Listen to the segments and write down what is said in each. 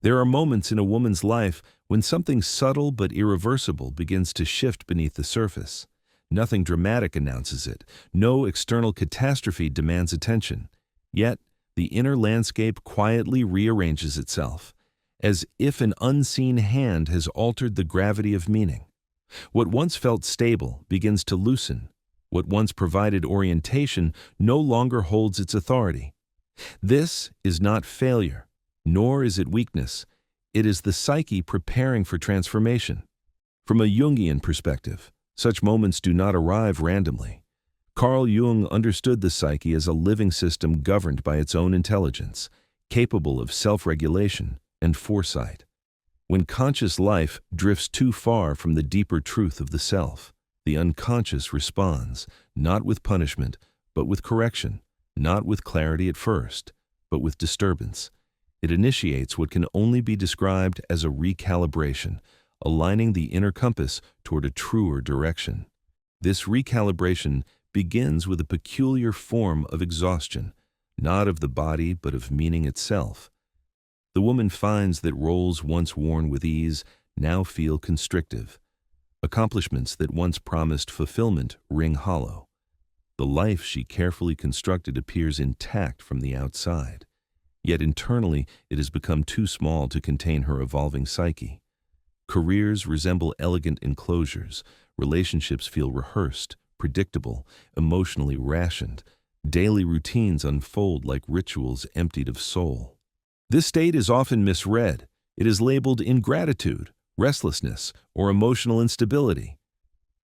There are moments in a woman's life when something subtle but irreversible begins to shift beneath the surface. Nothing dramatic announces it. No external catastrophe demands attention. Yet, the inner landscape quietly rearranges itself, as if an unseen hand has altered the gravity of meaning. What once felt stable begins to loosen. What once provided orientation no longer holds its authority. This is not failure, nor is it weakness. It is the psyche preparing for transformation. From a Jungian perspective, such moments do not arrive randomly. Carl Jung understood the psyche as a living system governed by its own intelligence, capable of self-regulation and foresight. When conscious life drifts too far from the deeper truth of the self, the unconscious responds, not with punishment, but with correction, not with clarity at first, but with disturbance. It initiates what can only be described as a recalibration, aligning the inner compass toward a truer direction. This recalibration begins with a peculiar form of exhaustion, not of the body but of meaning itself. The woman finds that roles once worn with ease now feel constrictive. Accomplishments that once promised fulfillment ring hollow. The life she carefully constructed appears intact from the outside. Yet internally it has become too small to contain her evolving psyche. Careers resemble elegant enclosures. Relationships feel rehearsed, predictable, emotionally rationed. Daily routines unfold like rituals emptied of soul. This state is often misread. It is labeled ingratitude, restlessness, or emotional instability.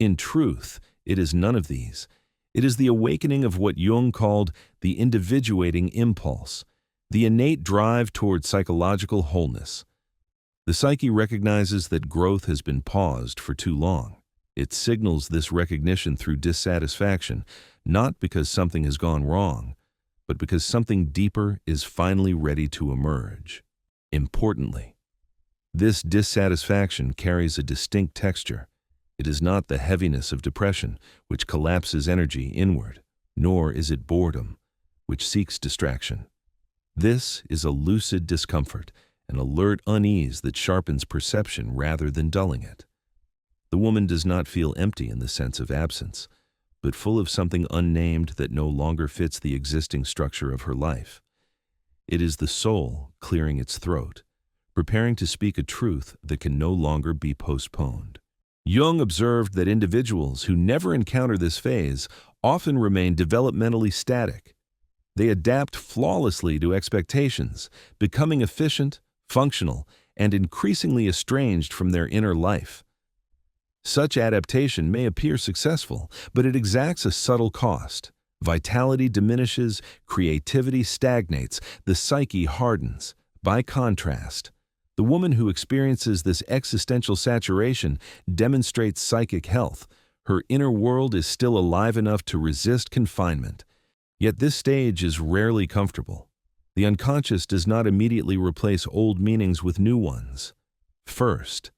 In truth, it is none of these. It is the awakening of what Jung called the individuating impulse, the innate drive toward psychological wholeness. The psyche recognizes that growth has been paused for too long. It signals this recognition through dissatisfaction, not because something has gone wrong, but because something deeper is finally ready to emerge. Importantly, this dissatisfaction carries a distinct texture. It is not the heaviness of depression, which collapses energy inward, nor is it boredom, which seeks distraction. This is a lucid discomfort, an alert unease that sharpens perception rather than dulling it. The woman does not feel empty in the sense of absence, but full of something unnamed that no longer fits the existing structure of her life. It is the soul clearing its throat, preparing to speak a truth that can no longer be postponed. Jung observed that individuals who never encounter this phase often remain developmentally static. They adapt flawlessly to expectations, becoming efficient, functional, and increasingly estranged from their inner life. Such adaptation may appear successful, but it exacts a subtle cost. Vitality diminishes, creativity stagnates, the psyche hardens. By contrast, the woman who experiences this existential saturation demonstrates psychic health. Her inner world is still alive enough to resist confinement. Yet this stage is rarely comfortable. The unconscious does not immediately replace old meanings with new ones. First,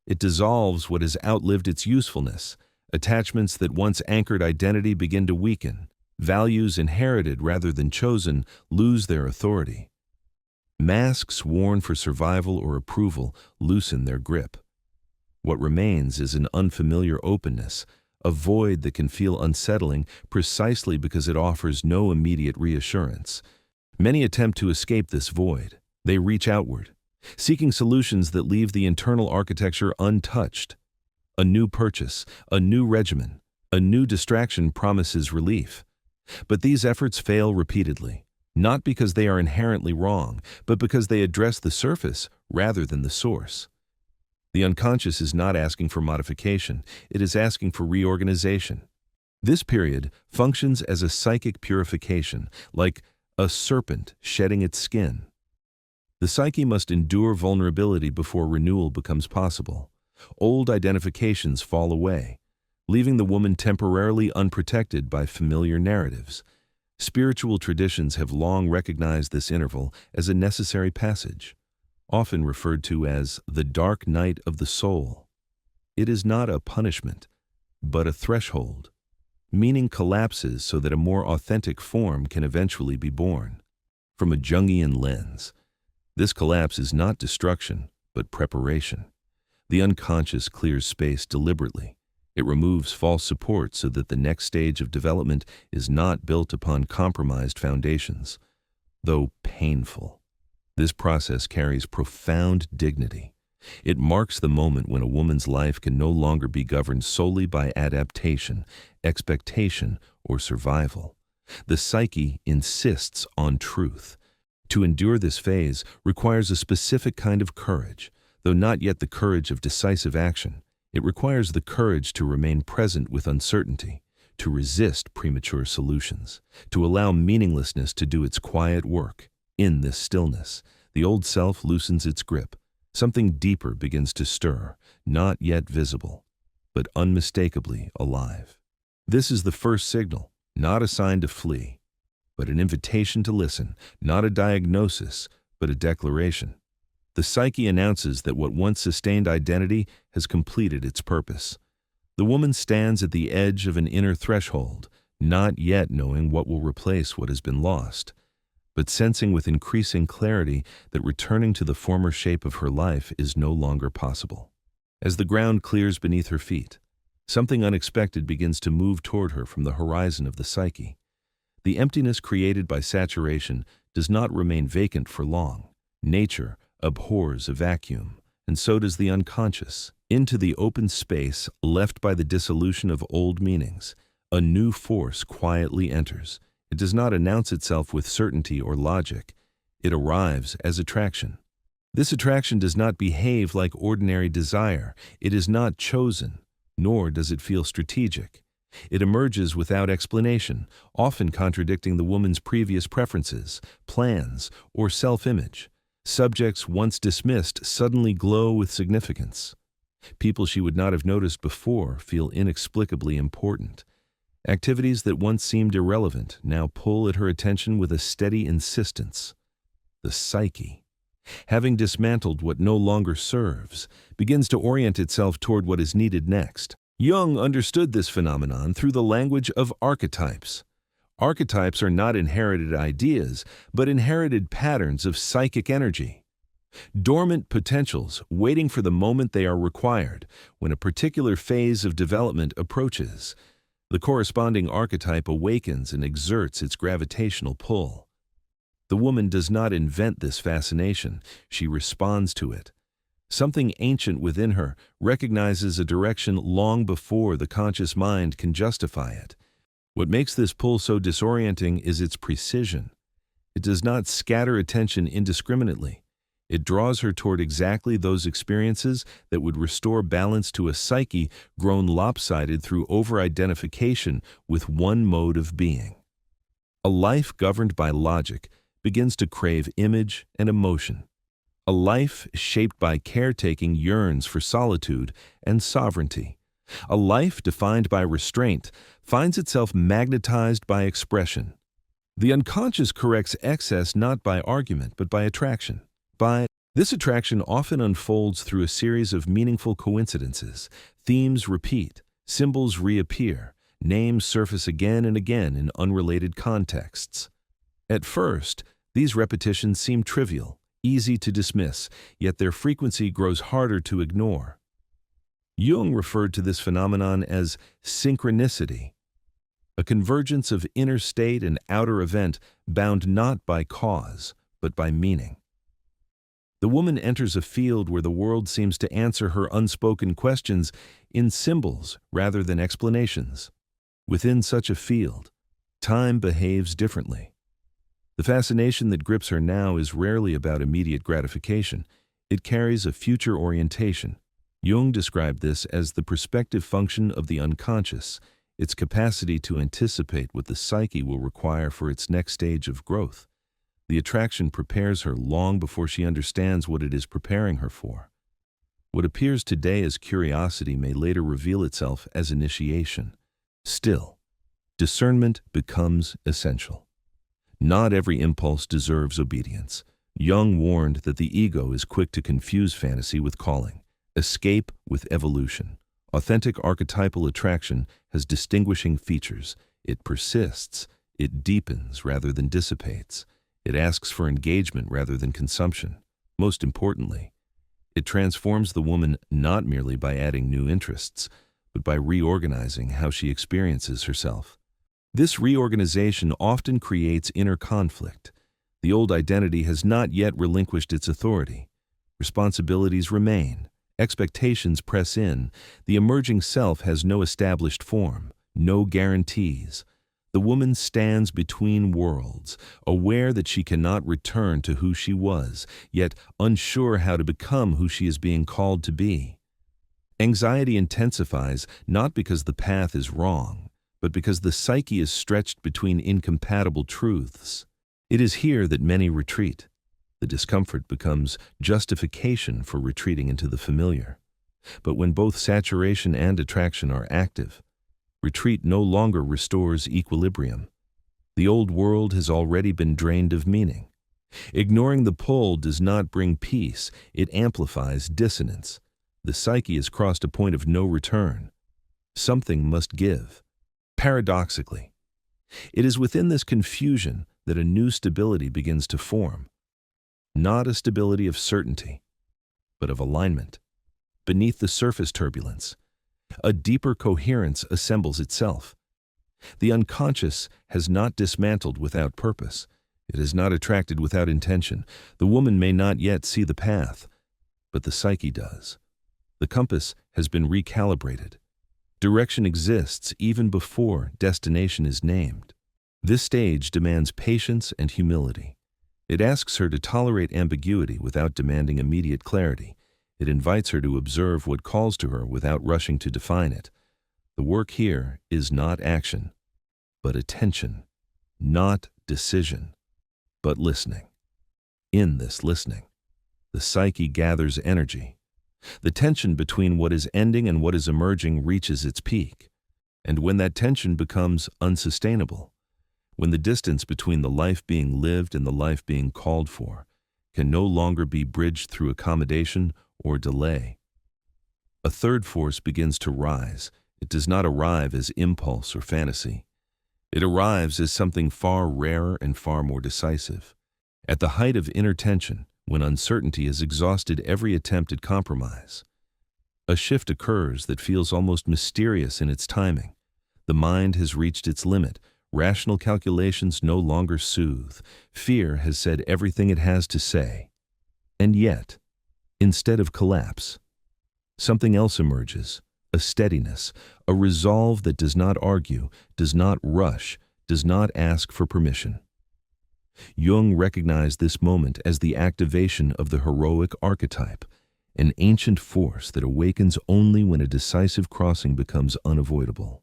it dissolves what has outlived its usefulness. Attachments that once anchored identity begin to weaken. Values inherited rather than chosen lose their authority. Masks worn for survival or approval loosen their grip. What remains is an unfamiliar openness, a void that can feel unsettling precisely because it offers no immediate reassurance. Many attempt to escape this void. They reach outward, seeking solutions that leave the internal architecture untouched. A new purchase, a new regimen, a new distraction promises relief. But these efforts fail repeatedly, not because they are inherently wrong, but because they address the surface rather than the source. The unconscious is not asking for modification, it is asking for reorganization. This period functions as a psychic purification, like a serpent shedding its skin. The psyche must endure vulnerability before renewal becomes possible. Old identifications fall away, leaving the woman temporarily unprotected by familiar narratives. Spiritual traditions have long recognized this interval as a necessary passage, often referred to as the dark night of the soul. It is not a punishment, but a threshold. Meaning collapses so that a more authentic form can eventually be born. From a Jungian lens, This collapse is not destruction, but preparation. The unconscious clears space deliberately. It removes false support so that the next stage of development is not built upon compromised foundations. Though painful, this process carries profound dignity. It marks the moment when a woman's life can no longer be governed solely by adaptation, expectation, or survival. The psyche insists on truth. To endure this phase requires a specific kind of courage, though not yet the courage of decisive action. It requires the courage to remain present with uncertainty, to resist premature solutions, to allow meaninglessness to do its quiet work. In this stillness, the old self loosens its grip. Something deeper begins to stir, not yet visible, but unmistakably alive. This is the first signal, not a sign to flee, but an invitation to listen, not a diagnosis, but a declaration. The psyche announces that what once sustained identity has completed its purpose. The woman stands at the edge of an inner threshold, not yet knowing what will replace what has been lost, but sensing with increasing clarity that returning to the former shape of her life is no longer possible. As the ground clears beneath her feet, something unexpected begins to move toward her from the horizon of the psyche. The emptiness created by saturation does not remain vacant for long. Nature abhors a vacuum, and so does the unconscious. Into the open space left by the dissolution of old meanings, a new force quietly enters. It does not announce itself with certainty or logic. It arrives as attraction. This attraction does not behave like ordinary desire. It is not chosen, nor does it feel strategic. It emerges without explanation, often contradicting the woman's previous preferences, plans, or self-image. Subjects once dismissed suddenly glow with significance. People she would not have noticed before feel inexplicably important. Activities that once seemed irrelevant now pull at her attention with a steady insistence. The psyche, having dismantled what no longer serves, begins to orient itself toward what is needed next. Jung understood this phenomenon through the language of archetypes. Archetypes are not inherited ideas, but inherited patterns of psychic energy. Dormant potentials waiting for the moment they are required when a particular phase of development approaches. The corresponding archetype awakens and exerts its gravitational pull. The woman does not invent this fascination, she responds to it. Something ancient within her recognizes a direction long before the conscious mind can justify it. What makes this pull so disorienting is its precision. It does not scatter attention indiscriminately. It draws her toward exactly those experiences that would restore balance to a psyche grown lopsided through over-identification with one mode of being. A life governed by logic begins to crave image and emotion. A life shaped by caretaking yearns for solitude and sovereignty. A life defined by restraint finds itself magnetized by expression. The unconscious corrects excess not by argument but by attraction. This attraction often unfolds through a series of meaningful coincidences. Themes repeat, symbols reappear, names surface again and again in unrelated contexts. At first, these repetitions seem trivial, easy to dismiss, yet their frequency grows harder to ignore. Jung referred to this phenomenon as synchronicity, a convergence of inner state and outer event bound not by cause, but by meaning. The woman enters a field where the world seems to answer her unspoken questions in symbols rather than explanations. Within such a field, time behaves differently. The fascination that grips her now is rarely about immediate gratification. It carries a future orientation. Jung described this as the perspective function of the unconscious, its capacity to anticipate what the psyche will require for its next stage of growth. The attraction prepares her long before she understands what it is preparing her for. What appears today as curiosity may later reveal itself as initiation. Still, discernment becomes essential. Not every impulse deserves obedience. Jung warned that the ego is quick to confuse fantasy with calling, escape with evolution. Authentic archetypal attraction has distinguishing features. It persists. It deepens rather than dissipates. It asks for engagement rather than consumption. Most importantly, it transforms the woman not merely by adding new interests, but by reorganizing how she experiences herself. This reorganization often creates inner conflict. The old identity has not yet relinquished its authority. Responsibilities remain. Expectations press in. The emerging self has no established form, no guarantees. The woman stands between worlds, aware that she cannot return to who she was, yet unsure how to become who she is being called to be. Anxiety intensifies not because the path is wrong, but because the psyche is stretched between incompatible truths. It is here that many retreat. The discomfort becomes justification for retreating into the familiar. But when both saturation and attraction are active, retreat no longer restores equilibrium. The old world has already been drained of meaning. Ignoring the pull does not bring peace, it amplifies dissonance. The psyche has crossed a point of no return. Something must give. Paradoxically, it is within this confusion that a new stability begins to form. Not a stability of certainty, but of alignment. Beneath the surface turbulence, a deeper coherence assembles itself. The unconscious has not dismantled without purpose. It has not attracted without intention. The woman may not yet see the path, but the psyche does. The compass has been recalibrated. Direction exists even before destination is named. This stage demands patience and humility. It asks her to tolerate ambiguity without demanding immediate clarity. It invites her to observe what calls to her without rushing to define it. The work here is not action, but attention, not decision, but listening. In this listening, the psyche gathers energy. The tension between what is ending and what is emerging reaches its peak. And when that tension becomes unsustainable, when the distance between the life being lived and the life being called for can no longer be bridged through accommodation or delay, a third force begins to rise. It does not arrive as impulse or fantasy. It arrives as something far rarer and far more decisive. At the height of inner tension, when uncertainty has exhausted every attempt at compromise, a shift occurs that feels almost mysterious in its timing. The mind has reached its limit. Rational calculations no longer soothe. Fear has said everything it has to say. And yet, instead of collapse, something else emerges, a steadiness, a resolve that does not argue, does not rush, does not ask for permission. Jung recognized this moment as the activation of the heroic archetype, an ancient force that awakens only when a decisive crossing becomes unavoidable.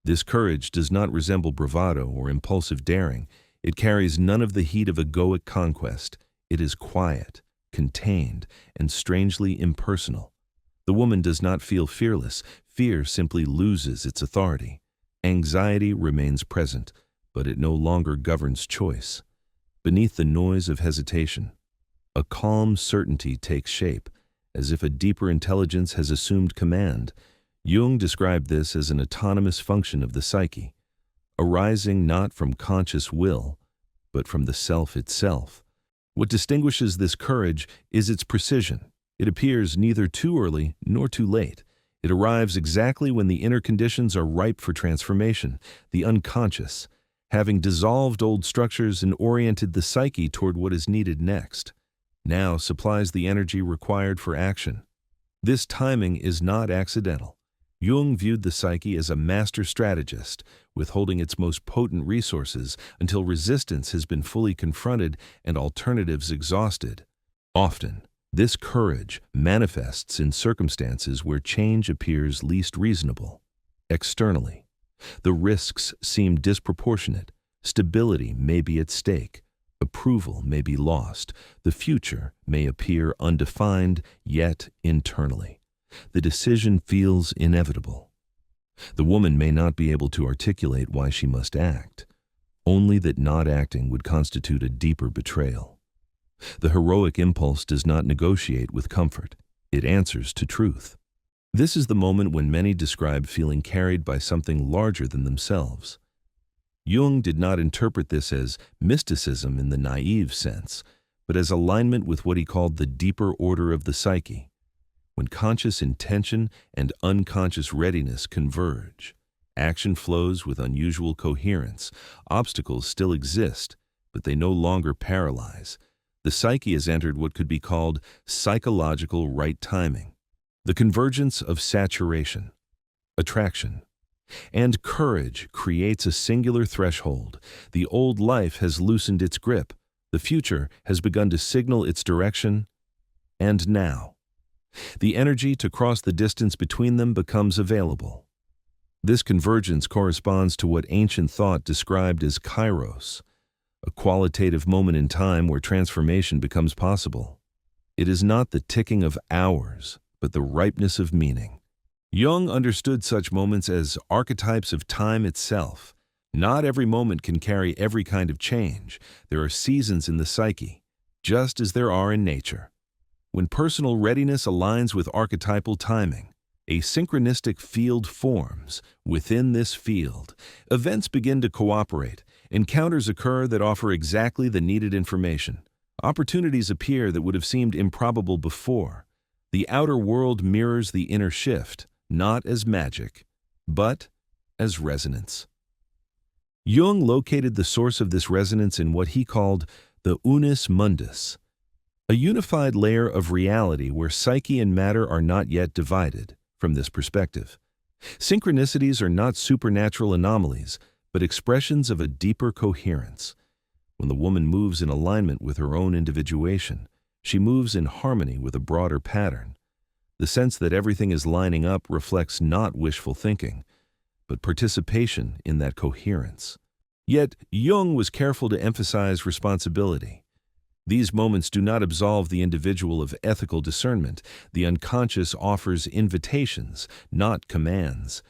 This courage does not resemble bravado or impulsive daring. It carries none of the heat of egoic conquest. It is quiet, contained, and strangely impersonal. The woman does not feel fearless. Fear simply loses its authority. Anxiety remains present, but it no longer governs choice. Beneath the noise of hesitation, a calm certainty takes shape, as if a deeper intelligence has assumed command. Jung described this as an autonomous function of the psyche, arising not from conscious will, but from the self itself. What distinguishes this courage is its precision. It appears neither too early nor too late. It arrives exactly when the inner conditions are ripe for transformation. The unconscious, having dissolved old structures and oriented the psyche toward what is needed next, now supplies the energy required for action. This timing is not accidental. Jung viewed the psyche as a master strategist, withholding its most potent resources until resistance has been fully confronted and alternatives exhausted. Often, this courage manifests in circumstances where change appears least reasonable. Externally, the risks seem disproportionate. Stability may be at stake. Approval may be lost. The future may appear undefined, yet internally, the decision feels inevitable. The woman may not be able to articulate why she must act, only that not acting would constitute a deeper betrayal. The heroic impulse does not negotiate with comfort. It answers to truth. This is the moment when many describe feeling carried by something larger than themselves. Jung did not interpret this as mysticism in the naive sense, but as alignment with what he called the deeper order of the psyche, when conscious intention and unconscious readiness converge. Action flows with unusual coherence. Obstacles still exist, but they no longer paralyze. The psyche has entered what could be called psychological right timing. The convergence of saturation, attraction, and courage creates a singular threshold. The old life has loosened its grip. The future has begun to signal its direction. And now, the energy to cross the distance between them becomes available. This convergence corresponds to what ancient thought described as kairos, a qualitative moment in time where transformation becomes possible. It is not the ticking of hours, but the ripeness of meaning. Jung understood such moments as archetypes of time itself. Not every moment can carry every kind of change. There are seasons in the psyche, just as there are in nature. When personal readiness aligns with archetypal timing, a synchronistic field forms. Within this field, events begin to cooperate. Encounters occur that offer exactly the needed information. Opportunities appear that would have seemed improbable before. The outer world mirrors the inner shift, not as magic, but as resonance. Jung located the source of this resonance in what he called the unus mundus, a unified layer of reality where psyche and matter are not yet divided. From this perspective, synchronicities are not supernatural anomalies, but expressions of a deeper coherence. When the woman moves in alignment with her own individuation, she moves in harmony with a broader pattern. The sense that everything is lining up reflects not wishful thinking, but participation in that coherence. Yet, Jung was careful to emphasize responsibility. These moments do not absolve the individual of ethical discernment. The unconscious offers invitations, not commands.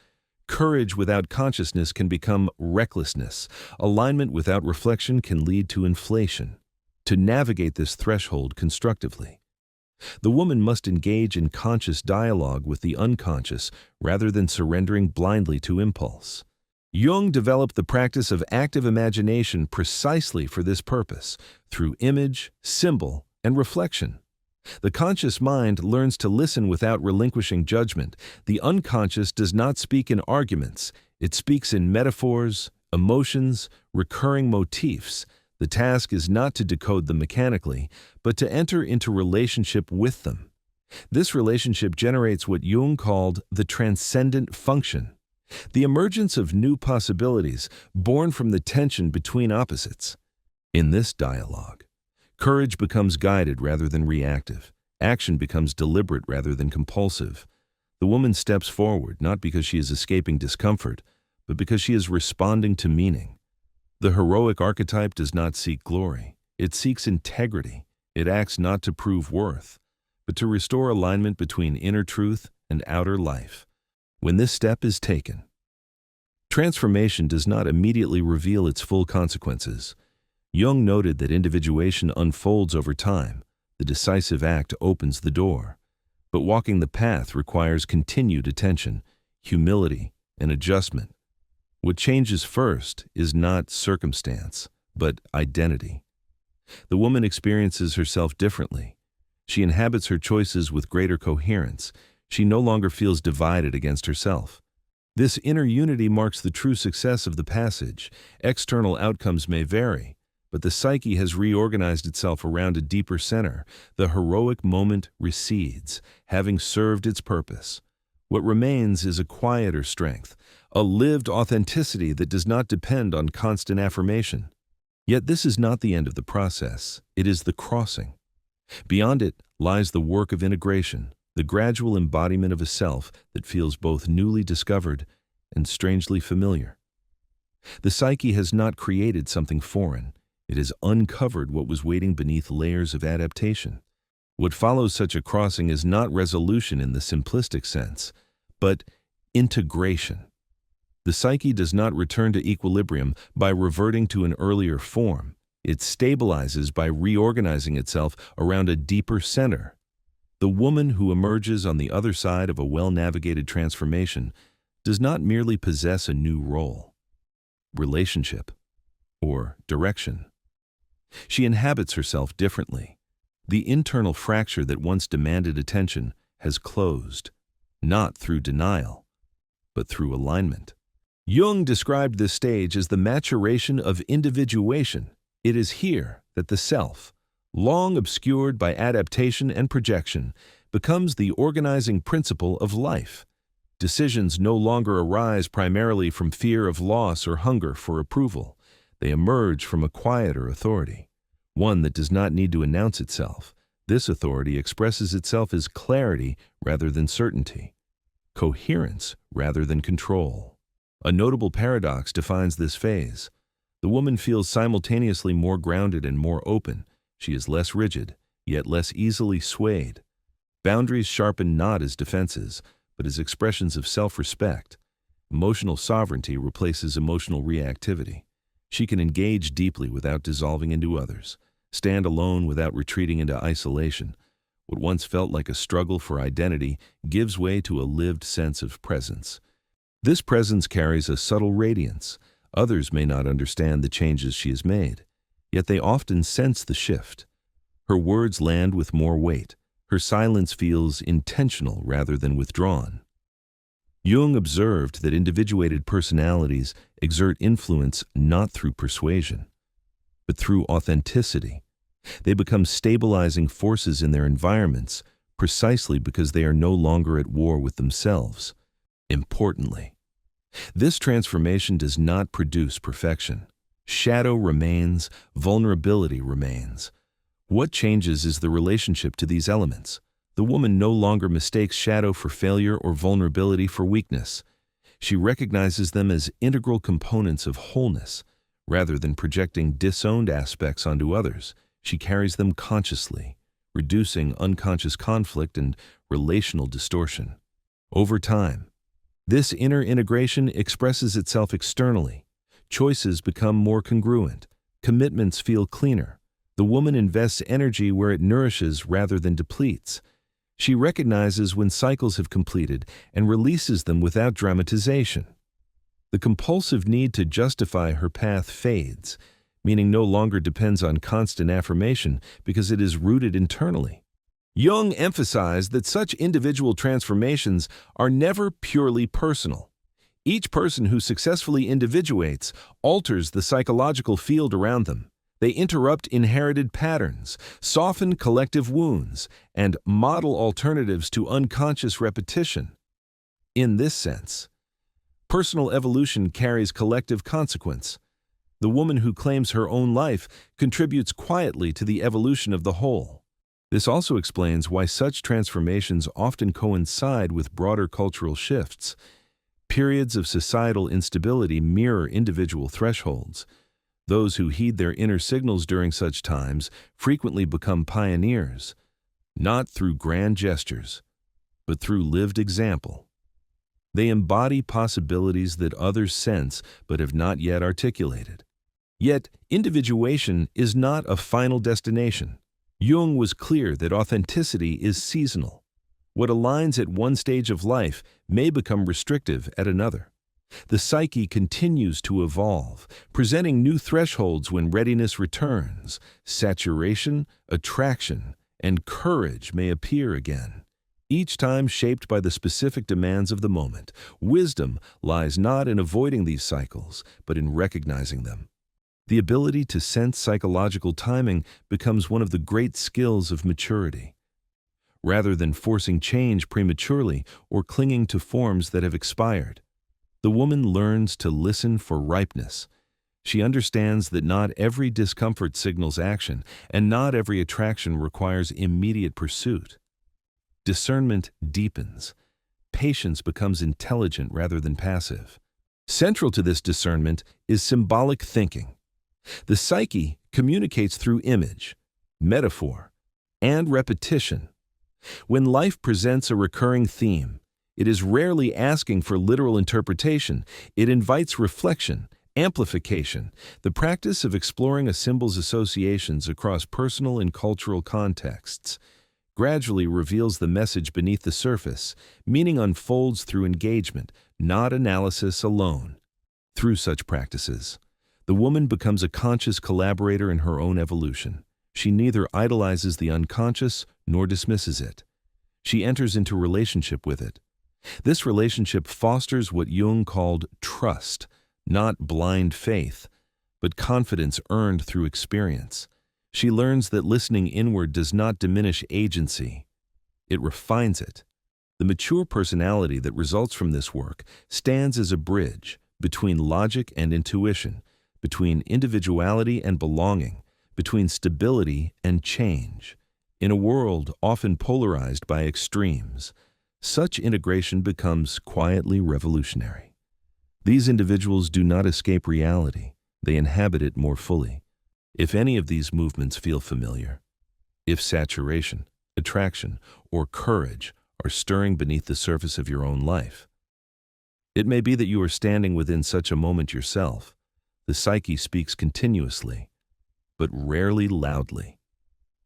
Courage without consciousness can become recklessness. Alignment without reflection can lead to inflation. To navigate this threshold constructively, the woman must engage in conscious dialogue with the unconscious rather than surrendering blindly to impulse. Jung developed the practice of active imagination precisely for this purpose, through image, symbol, and reflection. The conscious mind learns to listen without relinquishing judgment. The unconscious does not speak in arguments. It speaks in metaphors, emotions, recurring motifs. The task is not to decode them mechanically, but to enter into relationship with them. This relationship generates what Jung called the transcendent function, the emergence of new possibilities born from the tension between opposites. In this dialogue, courage becomes guided rather than reactive. Action becomes deliberate rather than compulsive. The woman steps forward not because she is escaping discomfort, but because she is responding to meaning. The heroic archetype does not seek glory. It seeks integrity. It acts not to prove worth, but to restore alignment between inner truth and outer life. When this step is taken, transformation does not immediately reveal its full consequences. Jung noted that individuation unfolds over time. The decisive act opens the door. But walking the path requires continued attention, humility, and adjustment. What changes first is not circumstance, but identity. The woman experiences herself differently. She inhabits her choices with greater coherence. She no longer feels divided against herself. This inner unity marks the true success of the passage. External outcomes may vary, but the psyche has reorganized itself around a deeper center. The heroic moment recedes, having served its purpose. What remains is a quieter strength, a lived authenticity that does not depend on constant affirmation. Yet this is not the end of the process. It is the crossing. Beyond it lies the work of integration, the gradual embodiment of a self that feels both newly discovered and strangely familiar. The psyche has not created something foreign. It has uncovered what was waiting beneath layers of adaptation. What follows such a crossing is not resolution in the simplistic sense, but integration. The psyche does not return to equilibrium by reverting to an earlier form. It stabilizes by reorganizing itself around a deeper center. The woman who emerges on the other side of a well-navigated transformation does not merely possess a new role, relationship, or direction. She inhabits herself differently. The internal fracture that once demanded attention has closed, not through denial, but through alignment. Jung described this stage as the maturation of individuation. It is here that the self, long obscured by adaptation and projection, becomes the organizing principle of life. Decisions no longer arise primarily from fear of loss or hunger for approval. They emerge from a quieter authority, one that does not need to announce itself. This authority expresses itself as clarity rather than certainty, coherence rather than control. A notable paradox defines this phase. The woman feels simultaneously more grounded and more open. She is less rigid, yet less easily swayed. Boundaries sharpen not as defenses, but as expressions of self-respect. Emotional sovereignty replaces emotional reactivity. She can engage deeply without dissolving into others, stand alone without retreating into isolation. What once felt like a struggle for identity gives way to a lived sense of presence. This presence carries a subtle radiance. Others may not understand the changes she has made, yet they often sense the shift. Her words land with more weight. Her silence feels intentional rather than withdrawn. Jung observed that individuated personalities exert influence not through persuasion, but through authenticity. They become stabilizing forces in their environments precisely because they are no longer at war with themselves. Importantly, this transformation does not produce perfection. Shadow remains, vulnerability remains. What changes is the relationship to these elements. The woman no longer mistakes shadow for failure or vulnerability for weakness. She recognizes them as integral components of wholeness. Rather than projecting disowned aspects onto others, she carries them consciously, reducing unconscious conflict and relational distortion. Over time, this inner integration expresses itself externally. Choices become more congruent. Commitments feel cleaner. The woman invests energy where it nourishes rather than depletes. She recognizes when cycles have completed and releases them without dramatization. The compulsive need to justify her path fades, meaning no longer depends on constant affirmation because it is rooted internally. Jung emphasized that such individual transformations are never purely personal. Each person who successfully individuates alters the psychological field around them. They interrupt inherited patterns, soften collective wounds, and model alternatives to unconscious repetition. In this sense, personal evolution carries collective consequence. The woman who claims her own life contributes quietly to the evolution of the whole. This also explains why such transformations often coincide with broader cultural shifts. Periods of societal instability mirror individual thresholds. Those who heed their inner signals during such times frequently become pioneers, not through grand gestures, but through lived example. They embody possibilities that others sense but have not yet articulated. Yet, individuation is not a final destination. Jung was clear that authenticity is seasonal. What aligns at one stage of life may become restrictive at another. The psyche continues to evolve, presenting new thresholds when readiness returns. Saturation, attraction, and courage may appear again, each time shaped by the specific demands of the moment. Wisdom lies not in avoiding these cycles, but in recognizing them. The ability to sense psychological timing becomes one of the great skills of maturity. Rather than forcing change prematurely or clinging to forms that have expired, the woman learns to listen for ripeness. She understands that not every discomfort signals action, and not every attraction requires immediate pursuit. Discernment deepens. Patience becomes intelligent rather than passive. Central to this discernment is symbolic thinking. The psyche communicates through image, metaphor, and repetition. When life presents a recurring theme, it is rarely asking for literal interpretation. It invites reflection, amplification. The practice of exploring a symbol's associations across personal and cultural contexts gradually reveals the message beneath the surface. Meaning unfolds through engagement, not analysis alone. Through such practices, The woman becomes a conscious collaborator in her own evolution. She neither idolizes the unconscious nor dismisses it. She enters into relationship with it. This relationship fosters what Jung called trust, not blind faith, but confidence earned through experience. She learns that listening inward does not diminish agency. It refines it. The mature personality that results from this work stands as a bridge between logic and intuition, between individuality and belonging, between stability and change. In a world often polarized by extremes, such integration becomes quietly revolutionary. These individuals do not escape reality, they inhabit it more fully. If any of these movements feel familiar, if saturation, attraction, or courage are stirring beneath the surface of your own life, it may be that you are standing within such a moment yourself. The psyche speaks continuously, but rarely loudly.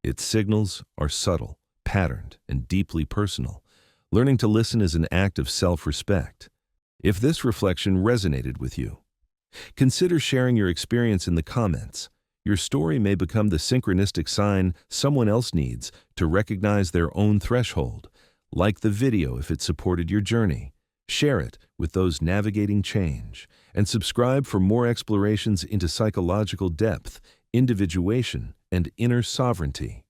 Its signals are subtle, patterned, and deeply personal. Learning to listen is an act of self-respect. If this reflection resonated with you, consider sharing your experience in the comments. Your story may become the synchronistic sign someone else needs to recognize their own threshold. Like the video if it supported your journey. Share it with those navigating change, and subscribe for more explorations into psychological depth, individuation, and inner sovereignty.